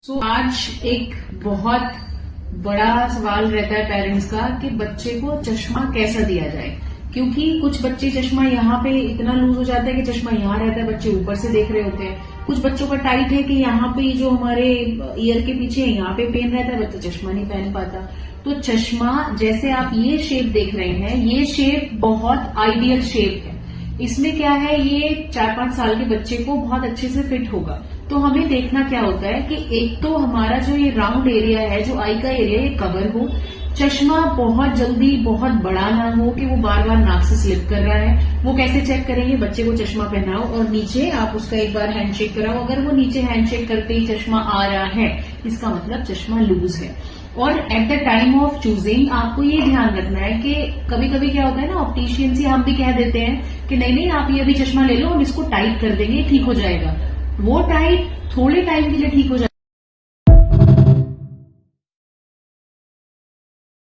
आज एक बहुत बड़ा सवाल रहता है पेरेंट्स का कि बच्चे को चश्मा कैसा दिया जाए, क्योंकि कुछ बच्चे चश्मा यहाँ पे इतना लूज हो जाता है कि चश्मा यहाँ रहता है, बच्चे ऊपर से देख रहे होते हैं। कुछ बच्चों का टाइट है कि यहाँ पे जो हमारे ईयर के पीछे है यहाँ पे पेन रहता है, बच्चा चश्मा नहीं पहन पाता। तो चश्मा जैसे आप ये शेप देख रहे हैं, ये शेप बहुत आइडियल शेप है। इसमें क्या है, ये 4-5 साल के बच्चे को बहुत अच्छे से फिट होगा। तो हमें देखना क्या होता है कि एक तो हमारा जो ये राउंड एरिया है, जो आई का एरिया, ये कवर हो। चश्मा बहुत जल्दी बहुत बड़ा ना हो कि वो बार बार नाक से स्लिप कर रहा है। वो कैसे चेक करेंगे, बच्चे को चश्मा पहनाओ और नीचे आप उसका एक बार हैंडशेक कराओ। अगर वो नीचे हैंडशेक करते ही चश्मा आ रहा है, इसका मतलब चश्मा लूज है। और at the time of choosing आपको ये ध्यान रखना है कि कभी कभी क्या होता है ना, ऑप्टिशियन से हम भी कह देते हैं कि नहीं आप ये अभी चश्मा ले लो, हम इसको टाइट कर देंगे, ठीक हो जाएगा। वो टाइट थोड़े टाइम के लिए ठीक हो जाएगा।